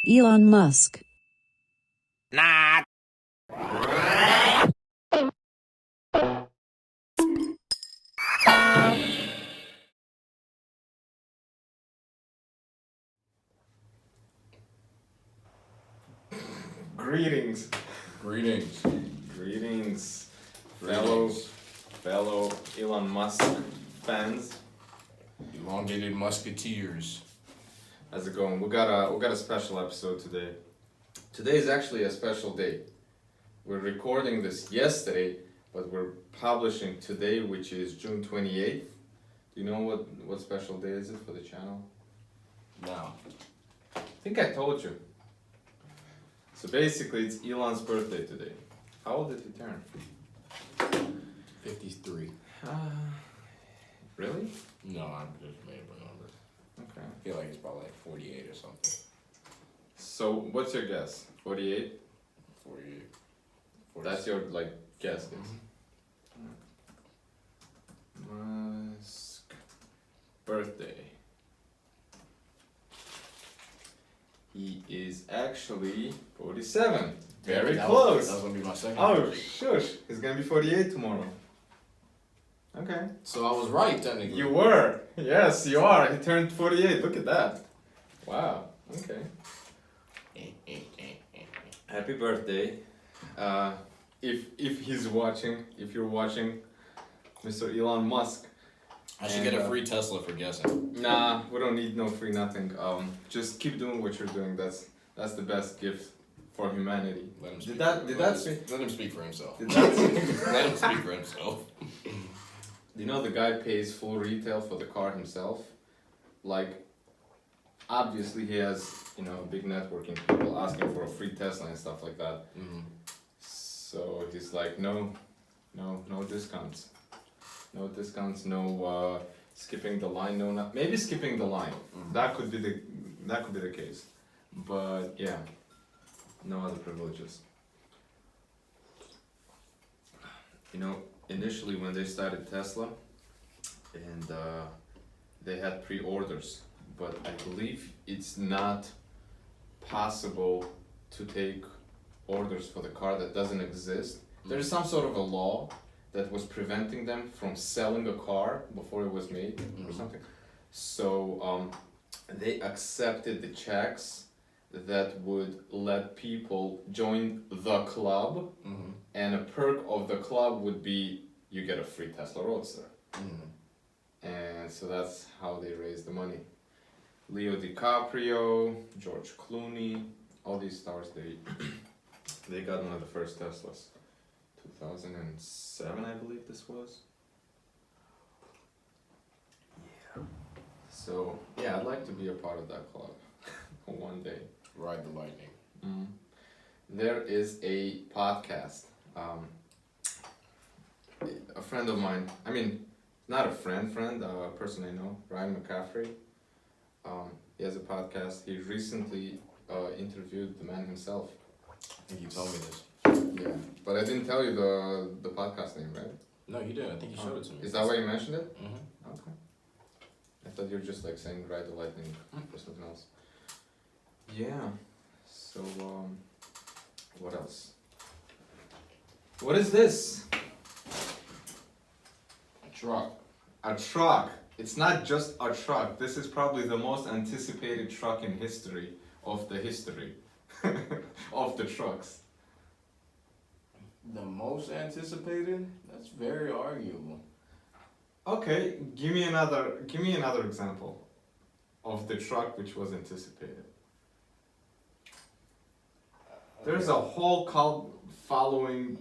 Elon Musk. Nah. Greetings, Greetings. greetings, Greetings. fellow Elon Musk fans. Elongated musketeers. How's it going? We got a special episode today. Today is actually a special day. We're recording this yesterday, but we're publishing today, which is June 28th. Do you know what special day is it for the channel? No. I think I told you. So basically, it's Elon's birthday today. How old did he turn? 53. Really? No, I'm just made up a number. Okay. I feel like it's probably like 48 or something. So what's your guess? 48? 48. That's your guess. Musk birthday. He is actually 47. Very close. That was gonna be my second. Oh shush! He's gonna be 48 tomorrow. Okay. So I was right technically. You were. Yes, you are. He turned 48. Look at that. Wow. Okay. Happy birthday. If he's watching, if you're watching, Mr. Elon Musk. I should get a free Tesla for guessing. Nah, we don't need no free nothing. Just keep doing what you're doing. That's the best gift for humanity. Let him speak. Let him speak for himself. Did that Let him speak for himself. You know the guy pays full retail for the car himself? Like, obviously he has, a big networking people asking for a free Tesla and stuff like that. Mm-hmm. So he's like, no discounts. No discounts, no skipping the line, maybe skipping the line. Mm-hmm. That could be the case. But yeah, no other privileges. Initially when they started Tesla, and they had pre-orders, but I believe it's not possible to take orders for the car that doesn't exist. There's some sort of a law that was preventing them from selling a car before it was made or something. So they accepted the checks that would let people join the club, and a perk of the club would be you get a free Tesla Roadster. And so that's how they raised the money. Leo DiCaprio, George Clooney, all these stars, they got one of the first Teslas. 2007, I believe this was. Yeah. So, yeah, I'd like to be a part of that club one day. Ride the lightning. There is a podcast. A friend of mine, not a friend, a person I know, Ryan McCaffrey. He has a podcast. He recently interviewed the man himself. I think you told me this. Yeah, but I didn't tell you the podcast name, right? No, you did. I think you showed it to me. Is that why you mentioned it? Mm-hmm. Okay. I thought you were just saying Ride the Lightning or something else. Yeah. So, what else? What is this? A truck. A truck. It's not just a truck. This is probably the most anticipated truck in history of the history of the trucks. The most anticipated? That's very arguable. Okay, give me another example of the truck which was anticipated. There's a whole cult following,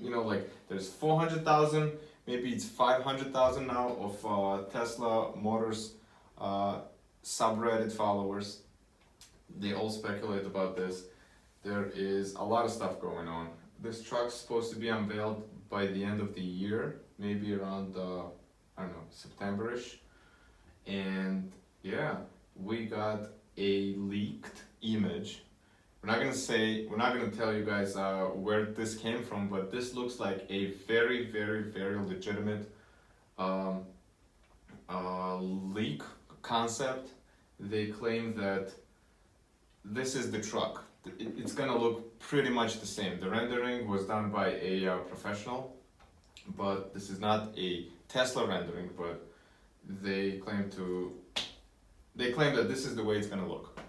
there's 400,000, maybe it's 500,000 now of Tesla Motors subreddit followers. They all speculate about this. There is a lot of stuff going on. This truck's supposed to be unveiled by the end of the year, maybe around, September-ish. And yeah, we got a leaked image. We're not gonna tell you guys where this came from, but this looks like a very, very, very legitimate leak concept. They claim that this is the truck. It's gonna look pretty much the same. The rendering was done by a professional, but this is not a Tesla rendering, but they claim that this is the way it's gonna look.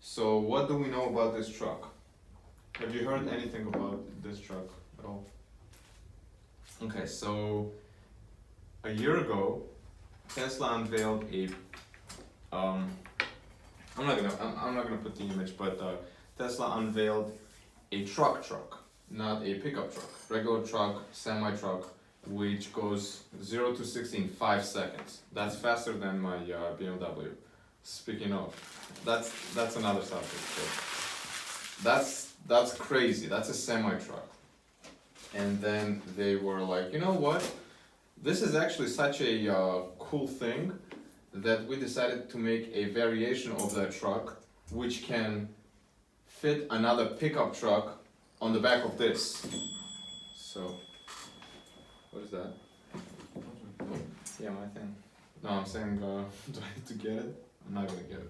So what do we know about this truck? Have you heard anything about this truck at all? Okay, so a year ago, Tesla unveiled a I'm not gonna put the image, but Tesla unveiled a truck, not a pickup truck, regular truck, semi truck, which goes 0 to 60 in 5 seconds. That's faster than my BMW. Speaking of, that's another subject. So that's crazy. That's a semi truck. And then they were like, you know what? This is actually such a cool thing that we decided to make a variation of that truck which can fit another pickup truck on the back of this. So, what is that? Yeah, my thing. No, I'm saying, do I need to get it? I'm not gonna get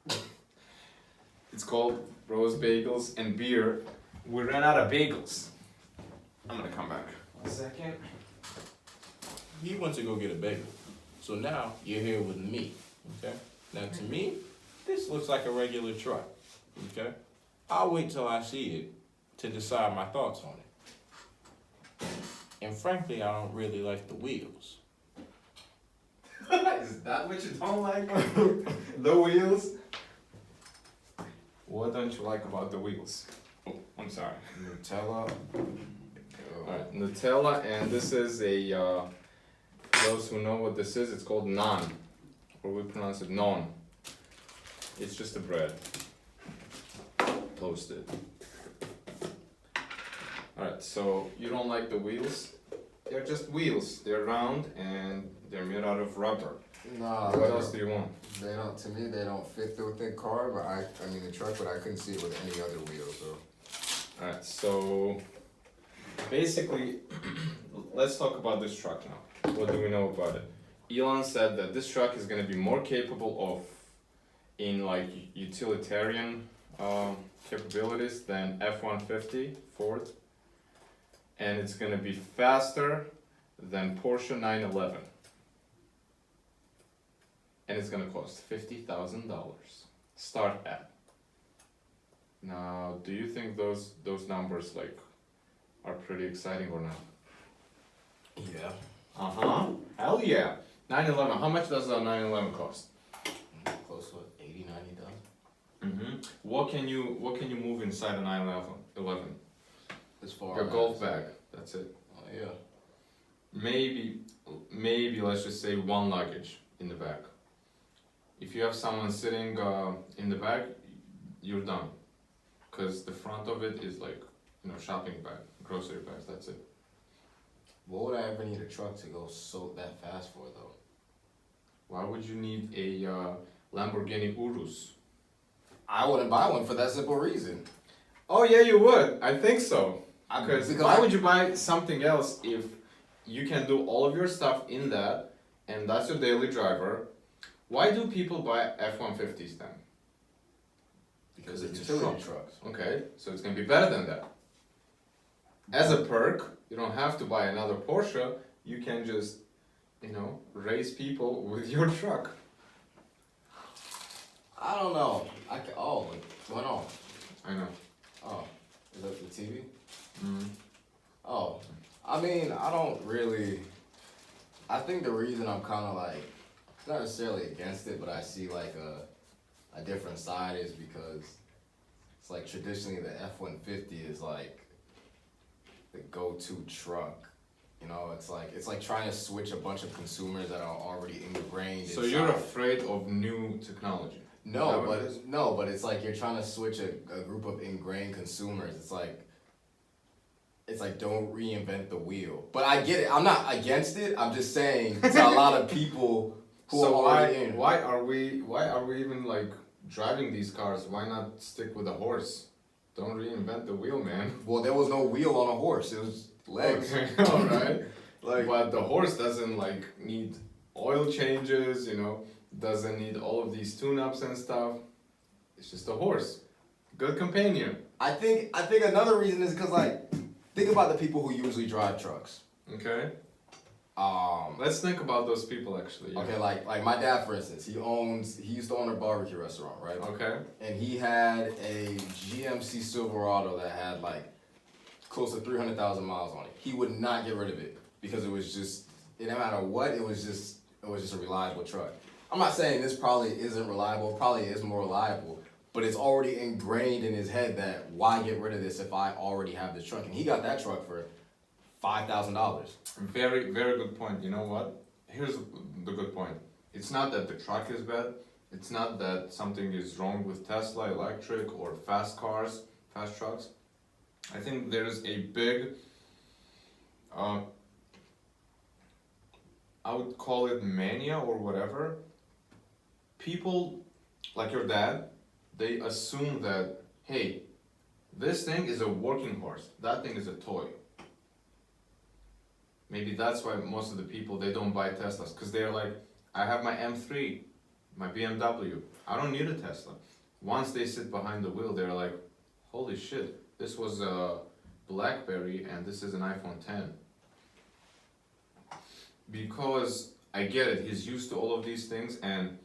it. It's called Rose Bagels and Beer. We ran out of bagels. I'm gonna come back. 1 second. He went to go get a bagel. So now you're here with me, okay? Now to me, this looks like a regular truck, okay? I'll wait till I see it to decide my thoughts on it. And frankly, I don't really like the wheels. Is that what you don't like? The wheels? What don't you like about the wheels? Oh, I'm sorry. Nutella. Alright, Nutella, and this is a, those who know what this is, it's called naan. Or we pronounce it non. It's just a bread. Toasted. Alright, so you don't like the wheels? They're just wheels. They're round and they're made out of rubber. Nah, What else do you want? they don't. To me, they don't fit the car. But I mean the truck. But I couldn't see it with any other wheels. So Alright, so basically, let's talk about this truck now. What do we know about it? Elon said that this truck is going to be more capable of, in like utilitarian capabilities than F-150 Ford, and it's going to be faster than Porsche 911, and it's going to cost $50,000. Start at. Now, do you think those numbers like are pretty exciting or not? Yeah. Uh-huh. Hell yeah. 911. How much does a 911 cost? Close to what, 80, 90,000? Mm-hmm. What can you move inside a 911? As far Your as golf bag. That's it. Oh yeah. Maybe let's just say one luggage in the back. If you have someone sitting in the back, you're done. Cause the front of it is like, shopping bag, grocery bags. That's it. What would I ever need a truck to go so that fast for though? Why would you need a Lamborghini Urus? I wouldn't buy one for that simple reason. Oh yeah, you would. I think so. Because why would you buy something else if you can do all of your stuff in that, and that's your daily driver? Why do people buy F-150s then? Because it's a utility truck. trucks. Okay, so it's gonna be better than that. As a perk, you don't have to buy another Porsche. You can just, raise people with your truck. I don't know. What's going on? I know. Oh, is that the TV? Mm. Oh, I mean, I think the reason I'm kind of like, not necessarily against it, but I see like a different side is because it's like traditionally the F-150 is like the go-to truck. It's like trying to switch a bunch of consumers that are already ingrained. So you're afraid of new technology? No, but it's like you're trying to switch a group of ingrained consumers. It's like don't reinvent the wheel. But I get it. I'm not against it. I'm just saying to a lot of people who are already in. Why are we even like driving these cars? Why not stick with a horse? Don't reinvent the wheel, man. Well, there was no wheel on a horse. It was legs. Okay, all right. Like, but the horse doesn't like need oil changes, doesn't need all of these tune-ups and stuff. It's just a horse. Good companion. I think another reason is because like, think about the people who usually drive trucks. Okay. Let's think about those people actually. Yeah. Okay, like my dad, for instance, he used to own a barbecue restaurant, right? Okay. And he had a GMC Silverado that had like close to 300,000 miles on it. He would not get rid of it because it was just, it no matter what, it was just a reliable truck. I'm not saying this probably isn't reliable, probably is more reliable, but it's already ingrained in his head that why get rid of this if I already have this truck? And he got that truck for $5,000. Very, very good point. You know what? Here's the good point. It's not that the truck is bad. It's not that something is wrong with Tesla, electric, or fast cars, fast trucks. I think there's a big, I would call it mania or whatever. People like your dad, they assume that, hey, this thing is a working horse. That thing is a toy. Maybe that's why most of the people, they don't buy Teslas, because they're like, I have my M3, my BMW, I don't need a Tesla. Once they sit behind the wheel, they're like, holy shit, this was a BlackBerry and this is an iPhone 10. Because I get it, he's used to all of these things, and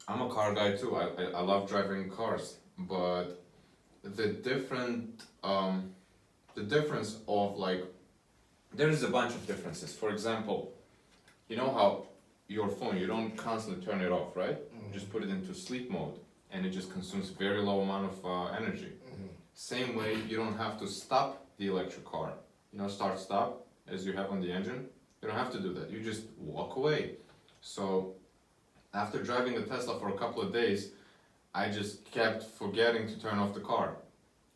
I'm a car guy too. I love driving cars, but the difference of like, there is a bunch of differences. For example, you know how your phone, you don't constantly turn it off, right? Mm-hmm. Just put it into sleep mode and it just consumes very low amount of energy. Mm-hmm. Same way, you don't have to stop the electric car. You know, start stop as you have on the engine. You don't have to do that. You just walk away. So after driving a Tesla for a couple of days, I just kept forgetting to turn off the car.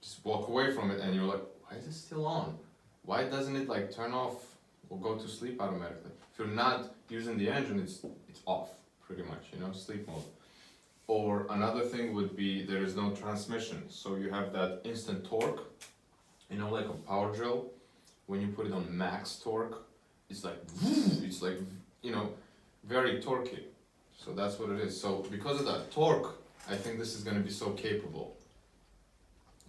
Just walk away from it and you're like, why is it still on? Why doesn't it like turn off or go to sleep automatically? If you're not using the engine, it's off pretty much, you know, sleep mode. Or another thing would be there is no transmission. So you have that instant torque, you know, like a power drill. When you put it on max torque, it's like, you know, very torquey. So that's what it is. So because of that torque, I think this is gonna be so capable.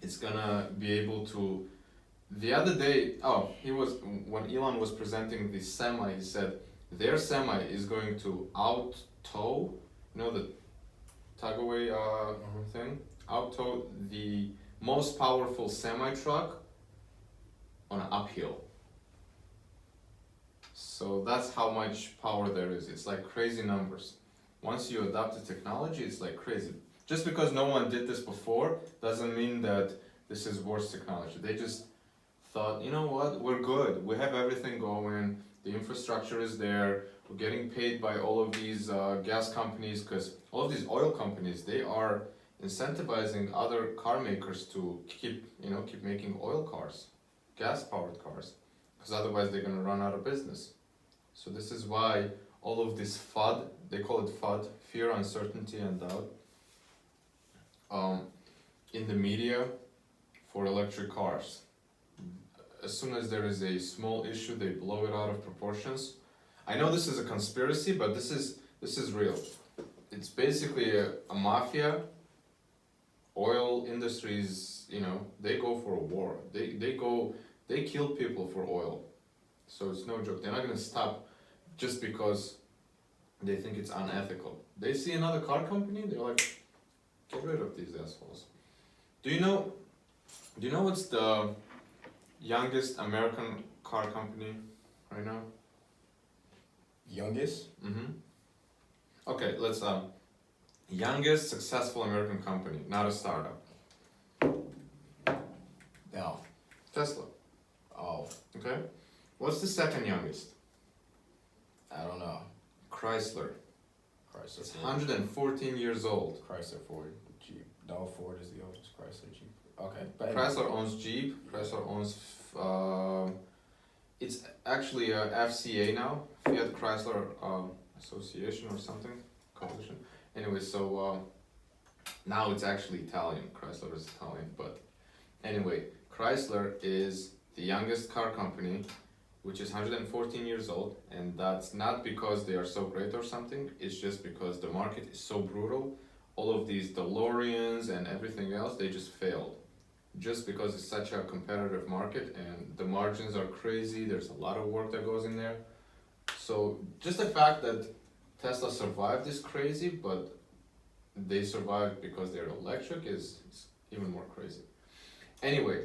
It's gonna be able to, the other day, when Elon was presenting the semi, he said their semi is going to out-tow, you know, the tug-away thing, out-tow the most powerful semi-truck on an uphill. So that's how much power there is. It's like crazy numbers. Once you adopt the technology, it's like crazy. Just because no one did this before doesn't mean that this is worse technology. They just thought, you know what, we're good. We have everything going. The infrastructure is there. We're getting paid by all of these gas companies, because all of these oil companies, they are incentivizing other car makers to keep making oil cars, gas-powered cars, because otherwise they're gonna run out of business. So this is why all of this FUD, they call it FUD, fear, uncertainty, and doubt, in the media for electric cars. As soon as there is a small issue, they blow it out of proportions. I know this is a conspiracy, but this is real. It's basically a mafia. Oil industries, you know, they go for a war. They kill people for oil. So it's no joke. They're not gonna stop just because they think it's unethical. They see another car company, they're like, get rid of these assholes. Do you know what's the youngest American car company right now? Youngest? Mm-hmm. Okay, let's youngest successful American company, not a startup. No. Tesla. Oh, Okay. What's the second youngest? I don't know. Chrysler. Chrysler It's Ford. 114 years old. Chrysler Ford Jeep. No, Ford is the oldest. Chrysler Jeep. Okay. But Chrysler owns Jeep. Chrysler owns. It's actually a FCA now, Fiat Chrysler Association or something, coalition. Anyway, so now it's actually Italian. Chrysler is Italian, but anyway, Chrysler is the youngest car company, which is 114 years old, and that's not because they are so great or something. It's just because the market is so brutal. all of these DeLoreans and everything else, they just failed. Just because it's such a competitive market and the margins are crazy, there's a lot of work that goes in there. So just the fact that Tesla survived is crazy, but they survived because they're electric is even more crazy. Anyway,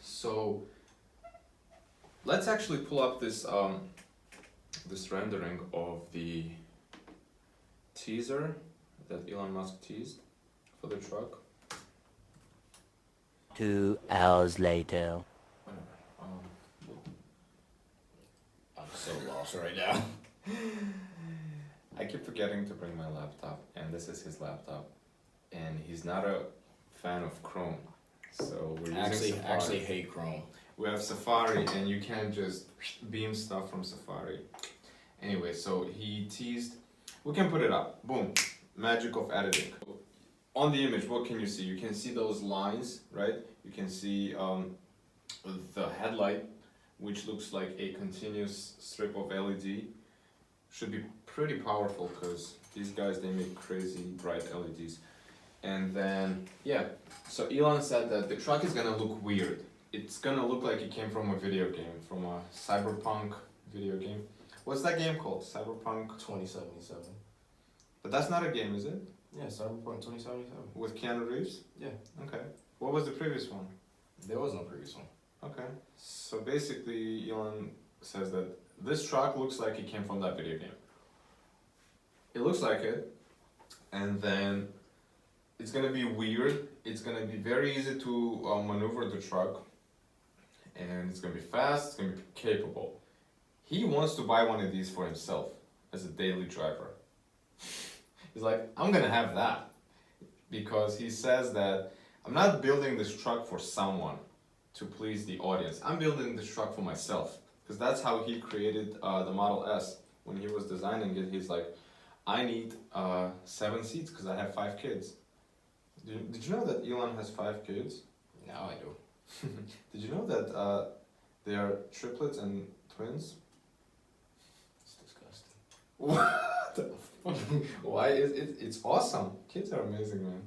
so let's actually pull up this this rendering of the teaser that Elon Musk teased for the truck. 2 hours later. Whatever. I'm so lost right now. I keep forgetting to bring my laptop, and this is his laptop, and he's not a fan of Chrome, so we're using Safari. Actually hate Chrome. We have Safari, and you can't just beam stuff from Safari. Anyway, so he teased. We can put it up. Boom. Magic of editing. On the image, what can you see? You can see those lines, right? You can see the headlight, which looks like a continuous strip of LED. Should be pretty powerful because these guys, they make crazy bright LEDs. And then, yeah, so Elon said that the truck is gonna look weird. It's gonna look like it came from a video game, from a cyberpunk video game. What's that game called? Cyberpunk 2077. But that's not a game, is it? Yeah, Cyberpunk 2077. With Keanu Reeves? Yeah. Okay. What was the previous one? There was no previous one. Okay. So basically, Elon says that this truck looks like it came from that video game. It looks like it, and then it's gonna be weird. It's gonna be very easy to maneuver the truck, and it's gonna be fast. It's gonna be capable. He wants to buy one of these for himself as a daily driver. He's like, I'm gonna have that, because he says that I'm not building this truck for someone to please the audience. I'm building this truck for myself, because that's how he created the Model S. When he was designing it, he's like, I need 7 seats because I have 5 kids. Did you know that Elon has 5 kids? Now I do. Did you know that they are triplets and twins? It's disgusting. What the fuck? Why is it? It's awesome. Kids are amazing, man.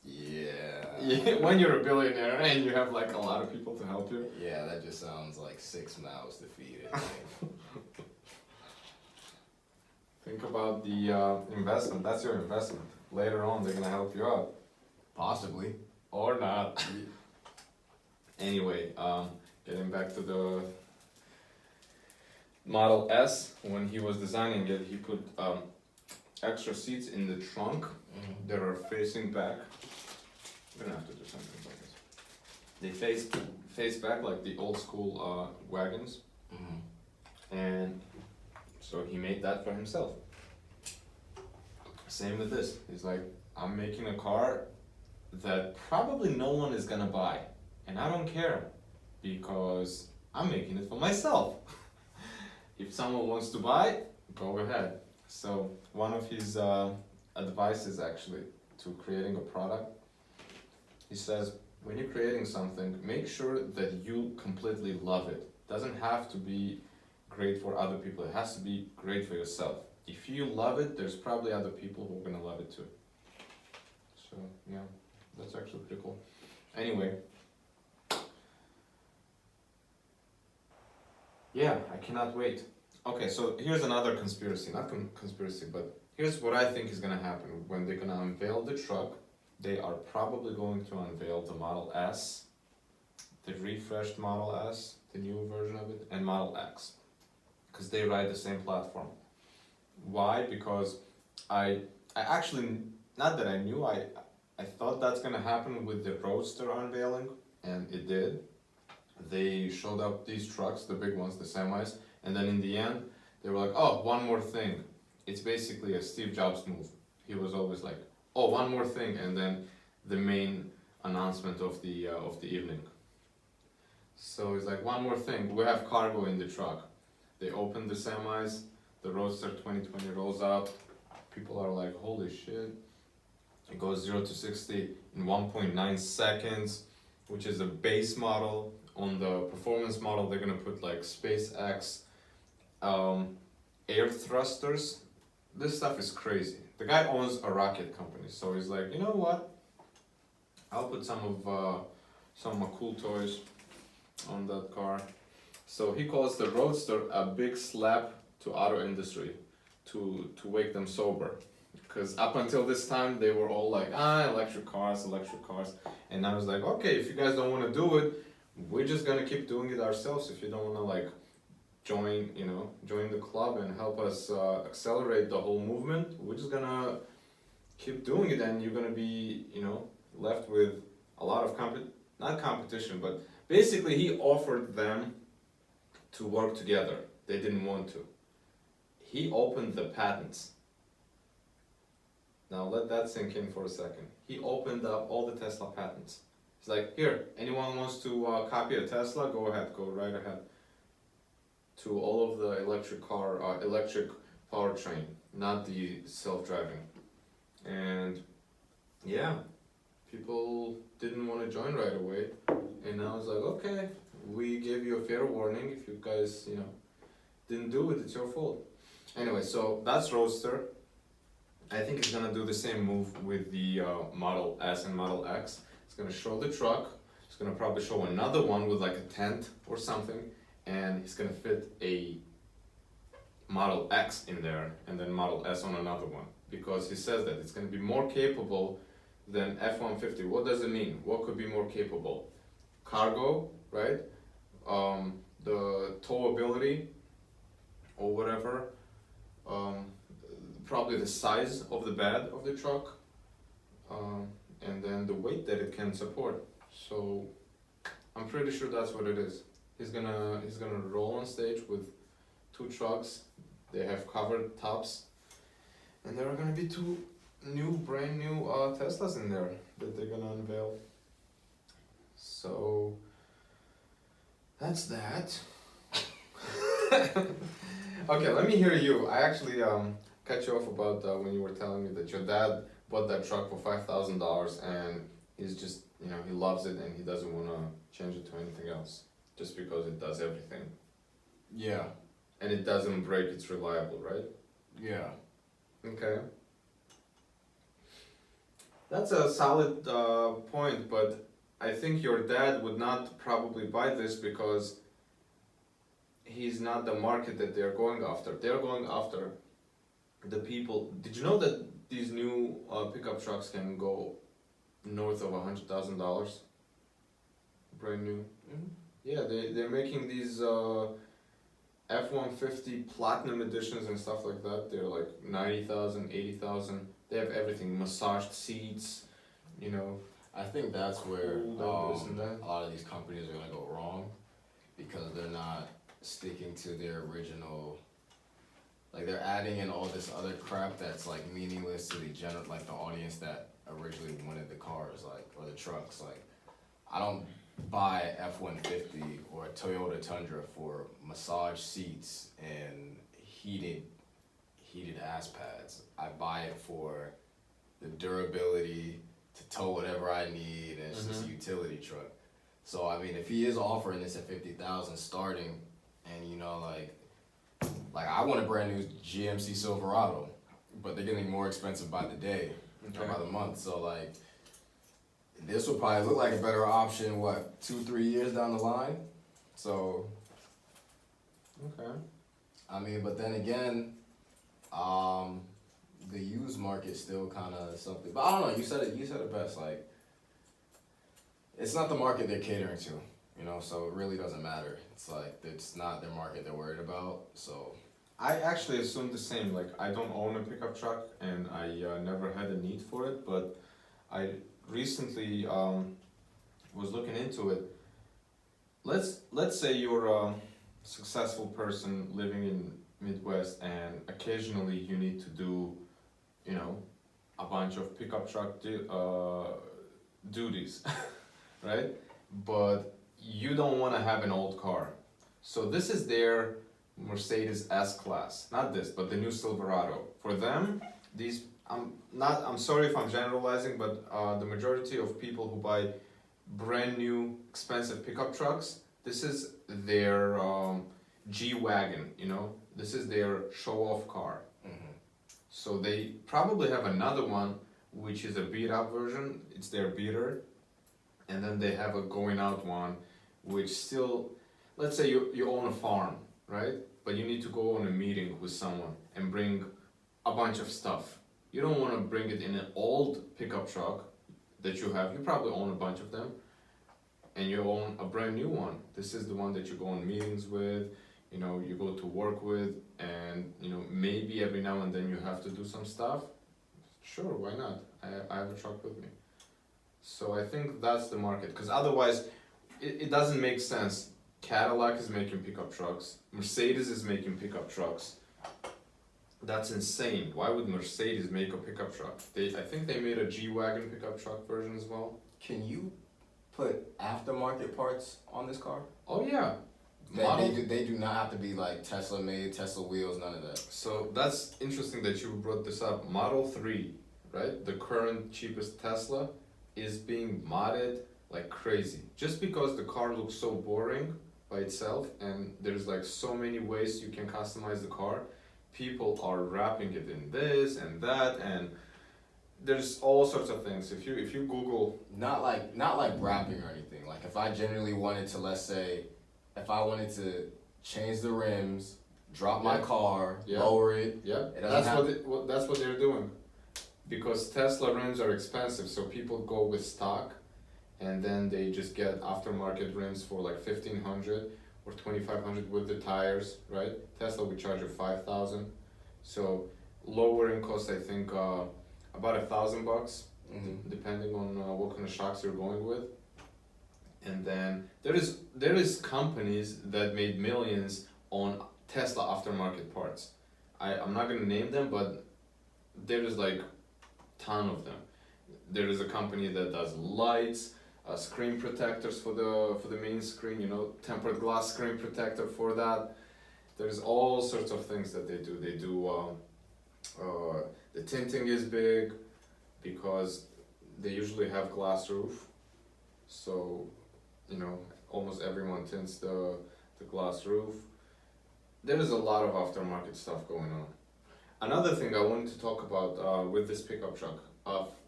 Yeah, when you're a billionaire and you have like a lot of people to help you. Yeah, that just sounds like 6 mouths to feed it. Think about the investment. That's your investment. Later on, they're gonna help you out. Possibly. Or not. Anyway, getting back to the Model S, when he was designing it, he put extra seats in the trunk that are facing back. We're gonna have to do something like this. They face back like the old school wagons. And so he made that for himself. Same with this. He's like, I'm making a car that probably no one is gonna buy. And I don't care, because I'm making it for myself. If someone wants to buy, go ahead. So one of his advices actually to creating a product, he says, when you're creating something, make sure that you completely love it. Doesn't have to be great for other people. It has to be great for yourself. If you love it, there's probably other people who are gonna love it too. So yeah, that's actually pretty cool. Anyway, yeah, I cannot wait. Okay, so here's another conspiracy, not conspiracy, but here's what I think is gonna happen. When they're gonna unveil the truck, they are probably going to unveil the Model S, the refreshed Model S, the new version of it, and Model X. Because they ride the same platform. Why? Because I actually, not that I knew, I thought that's gonna happen with the Roadster unveiling, and it did. They showed up these trucks, the big ones, the semis, and then in the end, they were like, oh, one more thing. It's basically a Steve Jobs move. He was always like, oh, one more thing, and then the main announcement of the evening. So he's like, one more thing, we have cargo in the truck. They open the semis, the Roadster 2020 rolls out, people are like, holy shit. It goes 0 to 60 in 1.9 seconds, which is a base model. On the performance model, they're gonna put like SpaceX air thrusters. This stuff is crazy. the guy owns a rocket company, so he's like, you know what? I'll put some of my cool toys on that car. So he calls the Roadster a big slap to auto industry to wake them sober. Because up until this time they were all like, electric cars. And I was like, okay, if you guys don't want to do it, we're just gonna keep doing it ourselves. If you don't want to like join the club and help us accelerate the whole movement, we're just gonna keep doing it, and you're gonna be, left with a lot of not competition, but basically he offered them to work together. They didn't want to. He opened the patents. Now let that sink in for a second. He opened up all the Tesla patents. He's like, here, anyone wants to copy a Tesla, go ahead, go right ahead. To all of the electric powertrain, not the self-driving. And yeah, people didn't want to join right away. And I was like, okay, we gave you a fair warning. If you guys, didn't do it, it's your fault. Anyway, so that's Roadster. I think it's gonna do the same move with the Model S and Model X. It's gonna show the truck. It's gonna probably show another one with like a tent or something, and he's gonna fit a Model X in there and then Model S on another one, because he says that it's gonna be more capable than F-150. What does it mean? What could be more capable? Cargo, right? The towability or whatever. Probably the size of the bed of the truck, and then the weight that it can support. So I'm pretty sure that's what it is. He's gonna roll on stage with two trucks. They have covered tops, and there are gonna be two brand new Teslas in there that they're gonna unveil. So that's that. Okay, let me hear you. I actually cut you off about when you were telling me that your dad bought that truck for $5,000, and he's just, he loves it and he doesn't want to change it to anything else just because it does everything. Yeah. And it doesn't break, it's reliable, right? Yeah. Okay. That's a solid point, but I think your dad would not probably buy this because he's not the market that they're going after. They're going after the people. Did you know that these new pickup trucks can go north of $100,000? Brand new. Mm-hmm. Yeah, they're making these F-150 Platinum editions and stuff like that. They're like 90,000, 80,000. They have everything, massaged seats, I think that's where that. a lot of these companies are gonna go wrong, because they're not sticking to their original. Like, they're adding in all this other crap that's like meaningless to the the audience that originally wanted the cars, or the trucks. Like, I don't buy F-150 or a Toyota Tundra for massage seats and heated ass pads. I buy it for the durability to tow whatever I need, and it's just a utility truck. So I mean, if he is offering this at $50,000 starting, and like I want a brand new GMC Silverado, but they're getting more expensive by the day or by the month. So like, this would probably look like a better option, 2-3 years down the line. So, Okay. I mean, but then again, the used market's still kind of something. But I don't know. You said it best. Like, it's not the market they're catering to, So it really doesn't matter. It's like it's not their market they're worried about. So I actually assumed the same. Like, I don't own a pickup truck, and I never had a need for it. But I recently was looking into it. Let's say you're a successful person living in Midwest, and occasionally you need to do, a bunch of pickup truck duties, right? But you don't want to have an old car. So this is their Mercedes S-Class. Not this, but the new Silverado. For them, I'm sorry if I'm generalizing, but the majority of people who buy brand new expensive pickup trucks, this is their G-Wagon, This is their show-off car. So they probably have another one, which is a beat up version. It's their beater, and then they have a going out one, which still, let's say you own a farm, right? But you need to go on a meeting with someone and bring a bunch of stuff. You don't want to bring it in an old pickup truck that you have. You probably own a bunch of them, and you own a brand new one. This is the one that you go on meetings with, you know, you go to work with, and you know, maybe every now and then you have to do some stuff. Sure, why not? I have a truck with me. So I think that's the market, because otherwise it doesn't make sense. Cadillac is making pickup trucks, Mercedes is making pickup trucks. That's insane. Why would Mercedes make a pickup truck? I think they made a G-Wagon pickup truck version as well. Can you put aftermarket parts on this car? Oh yeah. They do not have to be like Tesla made, Tesla wheels, none of that. So that's interesting that you brought this up. Model 3, right? The current cheapest Tesla is being modded like crazy. Just because the car looks so boring by itself and there's like so many ways you can customize the car, people are wrapping it in this and that, and there's all sorts of things. If you Google, not like wrapping or anything. Like if I genuinely wanted to, let's say, if I wanted to change the rims, drop my car, lower it. Yeah, it doesn't that's what they're doing. Because Tesla rims are expensive, so people go with stock, and then they just get aftermarket rims for like 1,500 or 2,500 with the tires, right? Tesla would charge you 5,000, so lowering cost, I think about $1,000, depending on what kind of shocks you're going with. And then there is companies that made millions on Tesla aftermarket parts. I'm not gonna name them, but there is like ton of them. There is a company that does lights, screen protectors for the main screen, you know, tempered glass screen protector for that. There's all sorts of things that they do. They do the tinting is big because they usually have glass roof, so you know, almost everyone tints the glass roof. There is a lot of aftermarket stuff going on. Another thing I wanted to talk about with this pickup truck,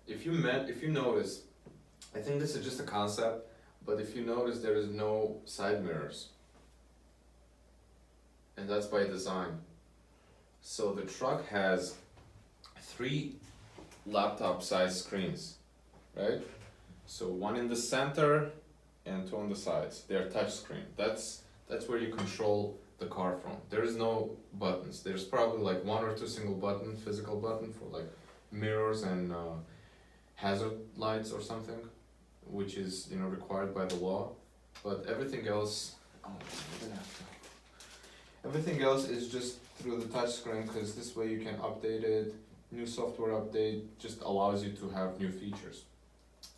if you notice, I think this is just a concept, but if you notice, there is no side mirrors, and that's by design. So the truck has 3 laptop-sized screens, right? So one in the center and 2 on the sides. They're touch screen. That's where you control the car from. There is no buttons. There's probably like 1 or 2 physical button for like mirrors and hazard lights or something, which is, you know, required by the law. But everything else, everything else is just through the touch screen, because this way you can update it. New software update just allows you to have new features.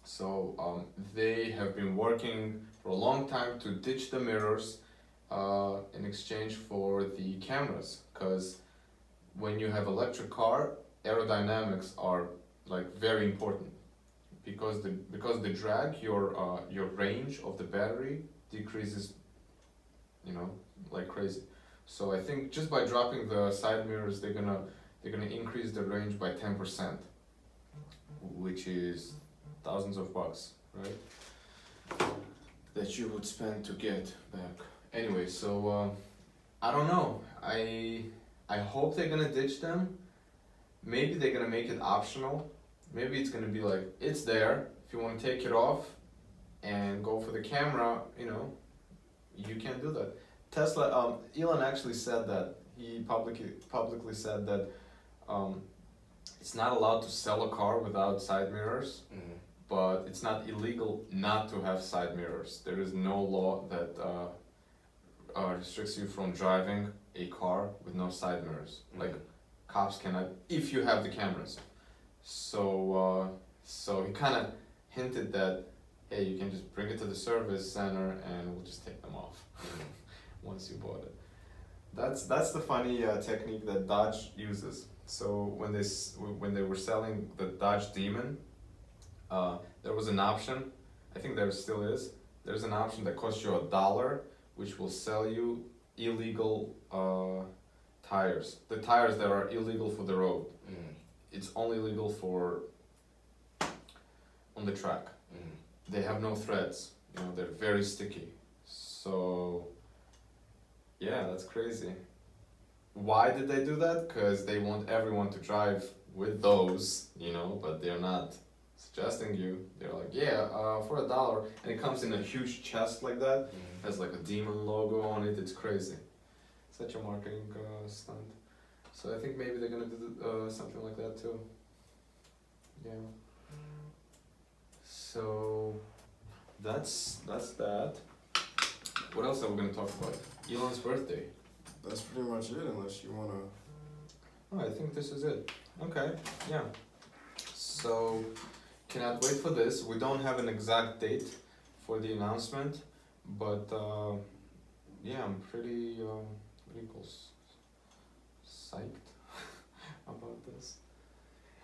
So they have been working for a long time to ditch the mirrors in exchange for the cameras, because when you have electric car, aerodynamics are like very important, because the drag, your range of the battery decreases, you know, like crazy. So I think just by dropping the side mirrors, they're gonna increase the range by 10%, which is thousands of bucks, right? That you would spend to get back. Anyway, so I don't know. I hope they're gonna ditch them. Maybe they're gonna make it optional. Maybe it's gonna be like, it's there. If you want to take it off and go for the camera, you know, you can do that. Tesla, Elon actually said that. He publicly said that it's not allowed to sell a car without side mirrors. But it's not illegal not to have side mirrors. There is no law that restricts you from driving a car with no side mirrors. Like cops cannot, if you have the cameras. So he kind of hinted that, hey, you can just bring it to the service center and we'll just take them off once you bought it. That's the funny technique that Dodge uses. So when they were selling the Dodge Demon, there was an option, I think there still is, there's an option that costs you $1, which will sell you illegal tires. The tires that are illegal for the road. Mm. It's only legal for on the track. Mm. They have no threads. You know, they're very sticky. So yeah, that's crazy. Why did they do that? Because they want everyone to drive with those, you know, but they're not suggesting you. They're like, yeah, for $1, and it comes in a huge chest like that. Mm. Has like a demon logo on it. It's crazy. Such a marketing stunt. So I think maybe they're gonna do something like that too. Yeah. So that's that. What else are we gonna talk about? Elon's birthday. That's pretty much it, unless you wanna. Oh, I think this is it. Okay, yeah. So, cannot wait for this. We don't have an exact date for the announcement, but yeah, I'm pretty psyched about this.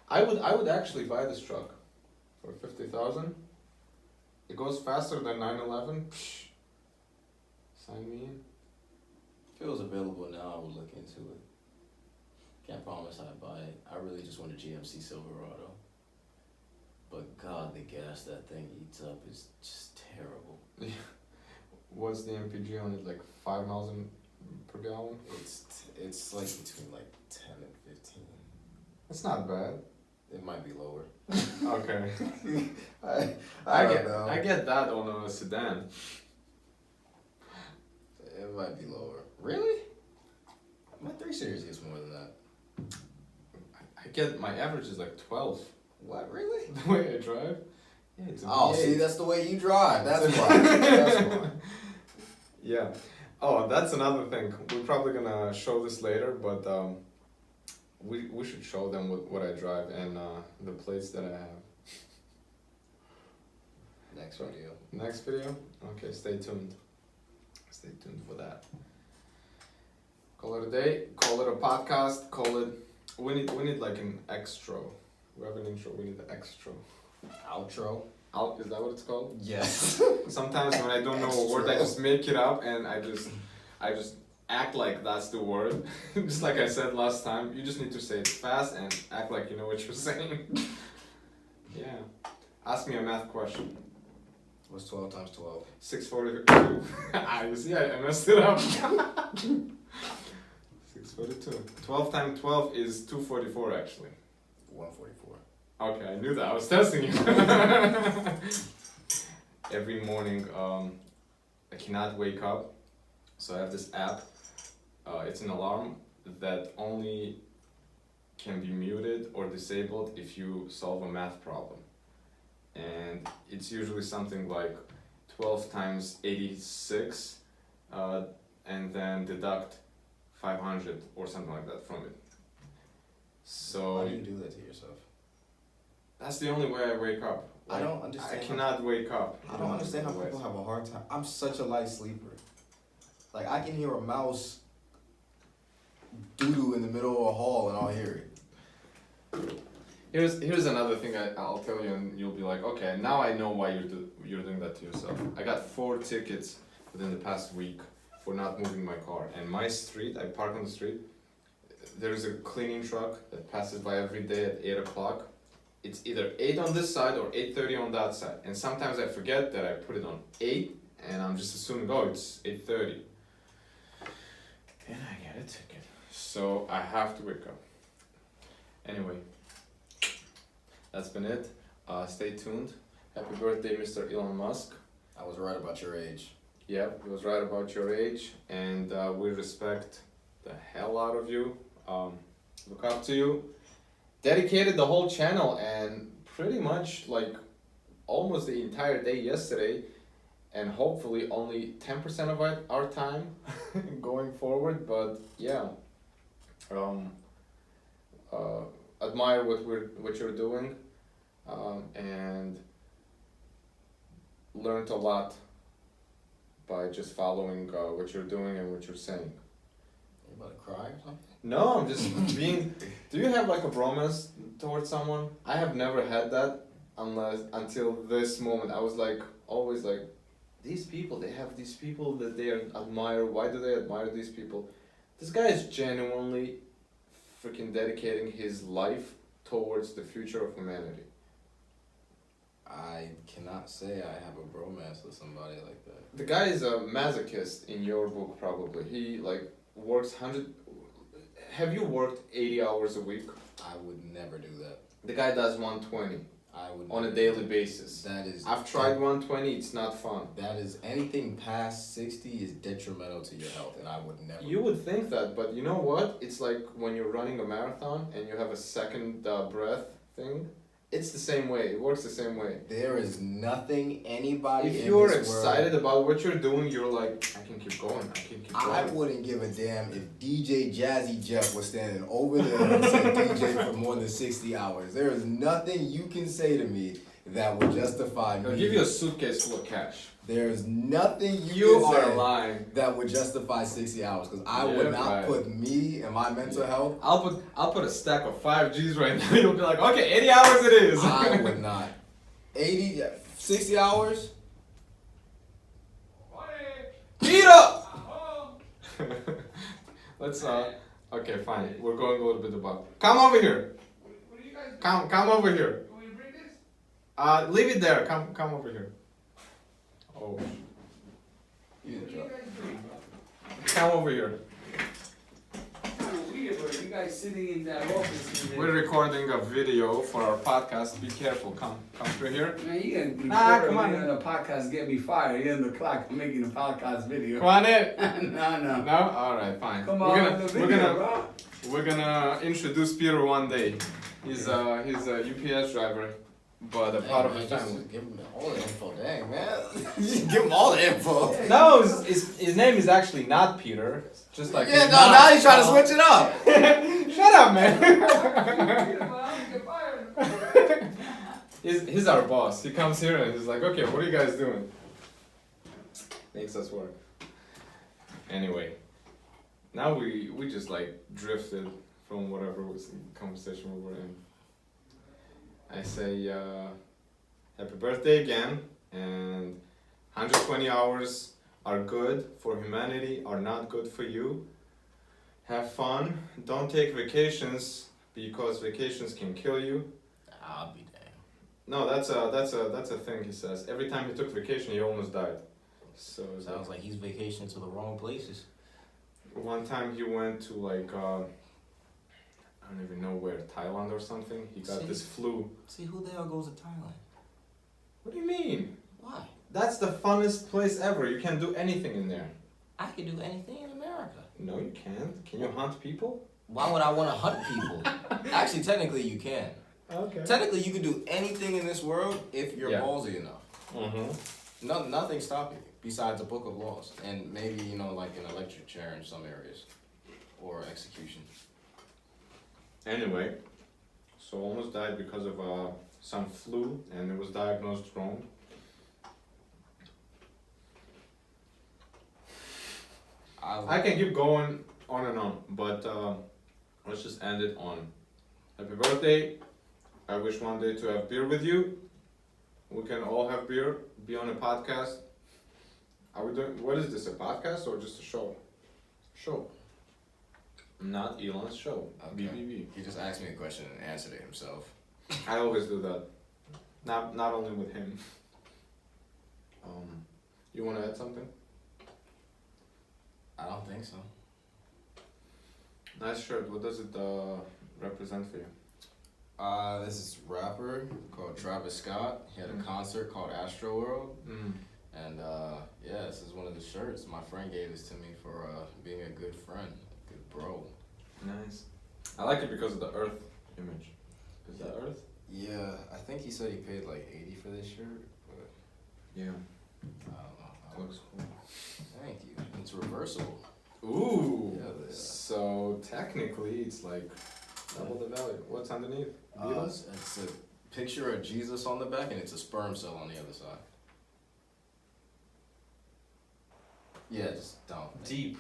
I would actually buy this truck for 50,000. It goes faster than 911. Psh, sign me in. If it was available now, I would look into it. Can't promise I'd buy it. I really just want a GMC Silverado. But God, the gas that thing eats up is just terrible. What's the MPG on it? Like 5 miles per gallon? It's like between like 10 and 15. That's not bad. It might be lower. Okay. I I get that on a sedan. It might be lower. Really? My 3 Series gets more than that. I get my average is like 12. What, really? The way I drive. Yeah, it's a Oh, V8. see, that's the way you drive. That's why. That's why. Yeah. Oh, that's another thing. We're probably gonna show this later, but we should show them what I drive and the plates that I have. Next video. Next video? Okay, stay tuned. Stay tuned for that. Call it a day, call it a podcast, call it... We need like an extra. We have an intro, we need an extra. Outro. Is that what it's called? Yes. Sometimes when I don't know a word, I just make it up and I just act like that's the word. Just like I said last time, you just need to say it fast and act like you know what you're saying. Yeah. Ask me a math question. What's 12 times 12? 642. You see, I messed it up. 642. 12 times 12 is 244 actually. 144. Okay, I knew that. I was testing you. Every morning, I cannot wake up, so I have this app. It's an alarm that only can be muted or disabled if you solve a math problem. And it's usually something like 12 times 86, and then deduct 500 or something like that from it. So How do you do that to yourself? that's the only way I wake up. I don't understand. I cannot wake up. I don't understand how people have a hard time. I'm such a light sleeper. Like, I can hear a mouse doo-doo in the middle of a hall and I'll hear it. Here's another thing I'll tell you, and you'll be like, okay, now I know why you're doing that to yourself. I got 4 tickets within the past week for not moving my car. And my street, I park on the street. There's a cleaning truck that passes by every day at 8 o'clock. It's either 8 on this side or 8:30 on that side. And sometimes I forget that I put it on 8, and I'm just assuming, oh, it's 8:30. And I get a ticket. So I have to wake up. Anyway, that's been it. Stay tuned. Happy birthday, Mr. Elon Musk. I was right about your age. Yeah, he was right about your age, and we respect the hell out of you. Look up to you. Dedicated the whole channel and pretty much like almost the entire day yesterday, and hopefully only 10% of our time going forward. But yeah, admire what you're doing, and learned a lot by just following what you're doing and what you're saying. You about to cry or something? No, I'm just being. Do you have like a bromance towards someone? I have never had that until this moment. I was like always like, these people. They have these people that they admire. Why do they admire these people? This guy is genuinely freaking dedicating his life towards the future of humanity. I cannot say I have a bromance with somebody like that. The guy is a masochist in your book, probably. He like works 100. Have you worked 80 hours a week? I would never do that. The guy does 120 I would on a never daily do basis. That is. I've tried 120. It's not fun. That is anything past 60 is detrimental to your health, and I would never. You would think that, but you know what? It's like when you're running a marathon and you have a second breath thing. It's the same way. It works the same way. There is nothing anybody. If in you're this excited world, about what you're doing, you're like, I can keep going. I can keep going. I wouldn't give a damn if DJ Jazzy Jeff was standing over there and said DJ for more than 60 hours. There is nothing you can say to me that would justify He'll me. give you a suitcase full of cash. There's nothing You can are say lying. that would justify 60 hours because I Yeah, would not right. put me and my mental health. I'll put a stack of 5Gs right now. You'll be like, okay, 80 hours it is. I would not. 60 hours? Peter! Let's okay, fine. We're going a little bit above. Come over here. What are you guys Come over here. doing? You bring this? Leave it there. Come over here. Oh, What are you guys doing? come over here. Kind of weird, bro. You guys sitting in that office. And We're recording a video for our podcast. Be careful. Come through here. man, you gotta be Nah, come on. on the podcast. Get me fired. You're in the clock. I'm making a podcast video. Come on in. no. No? Alright, fine. Come we're on, gonna, the we're video, gonna bro. we're gonna introduce Peter one day. He's a UPS driver, but a part of his family. Give him all the info, dang man. Just give him all the info. No, his name is actually not Peter. Just like Yeah, his no, mom. now he's trying to switch it up. Shut up, man. Get fired. he's our boss. He comes here and he's like, okay, what are you guys doing? Makes us work. Anyway, now we just like drifted from whatever was the conversation we were in. I say happy birthday again, and 120 hours are good for humanity, are not good for you. Have fun. Don't take vacations because vacations can kill you. I'll be damned. No, that's a thing he says. Every time he took vacation, he almost died. So it's Sounds like he's vacationing to the wrong places. one time he went to like I don't even know where, Thailand or something. He got See? this flu. See, who the hell goes to Thailand? What do you mean? Why? That's the funnest place ever. You can do anything in there. I can do anything in America. No, you can't. Can you hunt people? Why would I want to hunt people? Actually, technically, you can. Okay. Technically, you can do anything in this world if you're Yeah. ballsy enough. Mm-hmm. No, nothing stopping you besides a book of laws and maybe like an electric chair in some areas, or execution. Anyway, so almost died because of some flu, and it was diagnosed wrong. I can keep going on and on, but let's just end it on happy birthday. I wish one day to have beer with you. We can all have beer, be on a podcast. Are we doing, what is this, a podcast or just a show? Show. Not Elon's show, Okay. BBB. He just asked me a question and answered it himself. I always do that. Not only with him. You want to add something? I don't think so. Nice shirt. What does it represent for you? This is a rapper called Travis Scott. He had a concert called Astro World. Mm. And yeah, this is one of the shirts. My friend gave this to me for being a good friend, good bro. Nice. I like it because of the Earth image. Is that Earth? Yeah, I think he said he paid like $80 for this shirt, but Yeah. I don't know. Looks cool. Thank you. It's reversible. Ooh. Yeah. So technically, it's like double the value. What's underneath? Beatles? It's a picture of Jesus on the back, and it's a sperm cell on the other side. Yeah, just don't. Deep.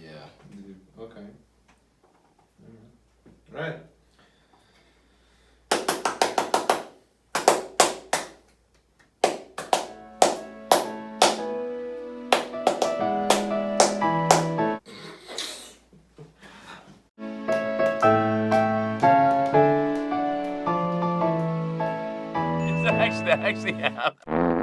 Yeah. Okay. Right. actually have.